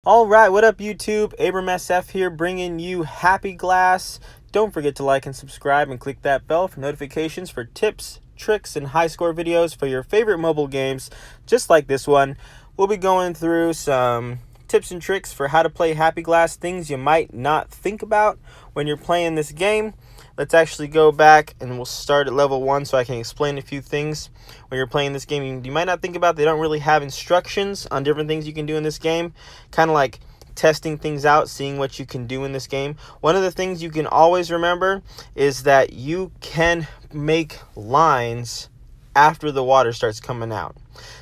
Alright, what up YouTube? Abram SF here bringing you Happy Glass. Don't forget to like and subscribe and click that bell for notifications for tips, tricks, and high score videos for your favorite mobile games, just like this one. We'll be going through some tips and tricks for how to play Happy Glass, things you might not think about when you're playing this game. Let's actually go back and we'll start at level 1 so I can explain a few things. When you're playing this game, you might not think about, they don't really have instructions on different things you can do in this game. Kind of like testing things out, seeing what you can do in this game. One of the things you can always remember is that you can make lines after the water starts coming out.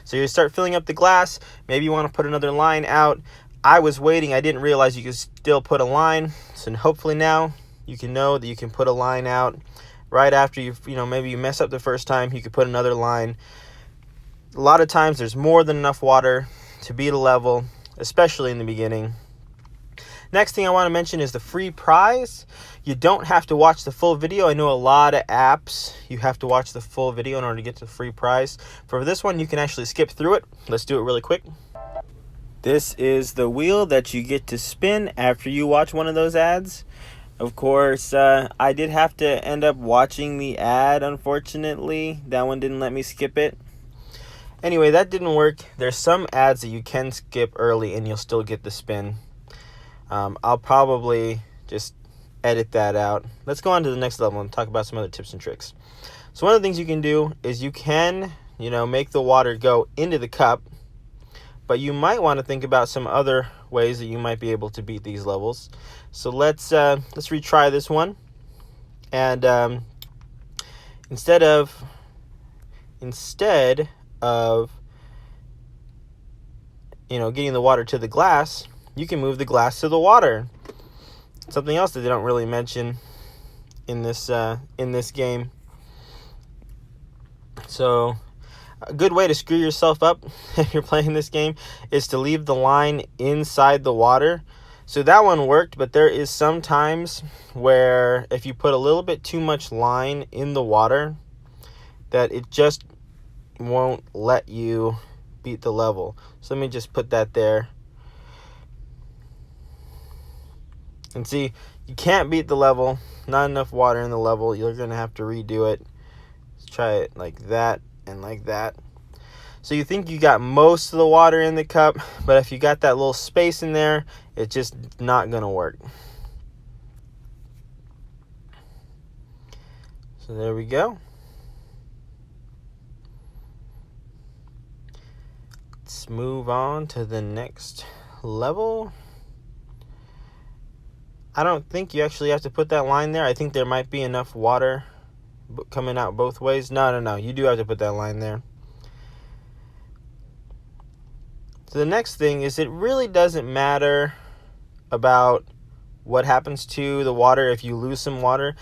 So you start filling up the glass, maybe you want to put another line out. I was waiting, I didn't realize you could still put a line, so hopefully now you can know that you can put a line out right after maybe you mess up the first time, you could put another line. A lot of times there's more than enough water to beat a level, especially in the beginning. Next thing I want to mention is the free prize. You don't have to watch the full video. I know a lot of apps, you have to watch the full video in order to get to the free prize. For this one, you can actually skip through it. Let's do it really quick. This is the wheel that you get to spin after you watch one of those ads. Of course, I did have to end up watching the ad, unfortunately. That one didn't let me skip it. Anyway, that didn't work. There's some ads that you can skip early and you'll still get the spin. I'll probably just edit that out. Let's go on to the next level and talk about some other tips and tricks. So one of the things you can do is you can, make the water go into the cup, but you might want to think about some other ways that you might be able to beat these levels. So let's retry this one. And instead of getting the water to the glass, you can move the glass to the water. Something else that they don't really mention in this game. So a good way to screw yourself up if you're playing this game is to leave the line inside the water. So that one worked, but there is some times where if you put a little bit too much line in the water, that it just won't let you beat the level. So let me just put that there. And see, you can't beat the level. Not enough water in the level. You're going to have to redo it. Let's try it like that and like that. So you think you got most of the water in the cup, but if you got that little space in there, it's just not going to work. So there we go. Let's move on to the next level. I don't think you actually have to put that line there. I think there might be enough water coming out both ways. No. You do have to put that line there. So the next thing is, it really doesn't matter about what happens to the water if you lose some water.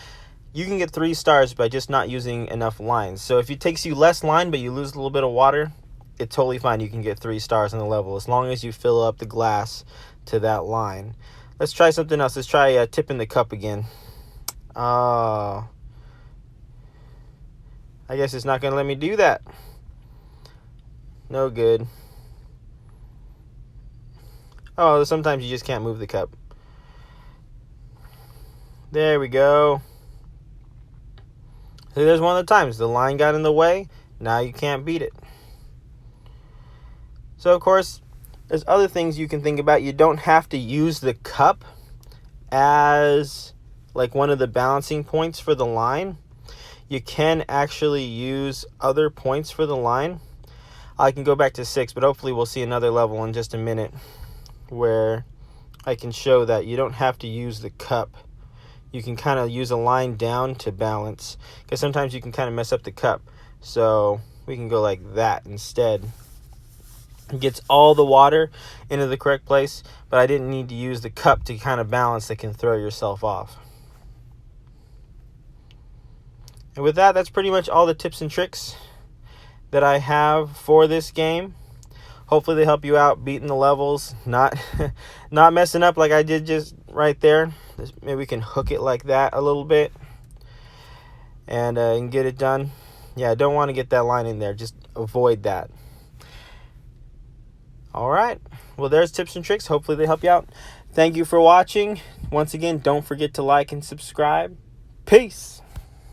You can get 3 stars by just not using enough lines. So if it takes you less line but you lose a little bit of water, it's totally fine. You can get 3 stars on the level as long as you fill up the glass to that line. Let's try something else. Let's try tipping the cup again. I guess it's not going to let me do that. No good. Oh, sometimes you just can't move the cup. There we go. So there's one of the times the line got in the way. Now you can't beat it. So, of course, there's other things you can think about. You don't have to use the cup as like one of the balancing points for the line. You can actually use other points for the line. I can go back to 6, but hopefully we'll see another level in just a minute where I can show that you don't have to use the cup. You can kind of use a line down to balance, because sometimes you can kind of mess up the cup. So we can go like that instead. It gets all the water into the correct place, but I didn't need to use the cup to kind of balance. That can throw yourself off. And with that, that's pretty much all the tips and tricks that I have for this game. Hopefully they help you out beating the levels, not messing up like I did just right there. Maybe we can hook it like that a little bit and get it done. Yeah, I don't want to get that line in there. Just avoid that. All right. well, there's tips and tricks. Hopefully they help you out. Thank you for watching. Once again, don't forget to like and subscribe. Peace.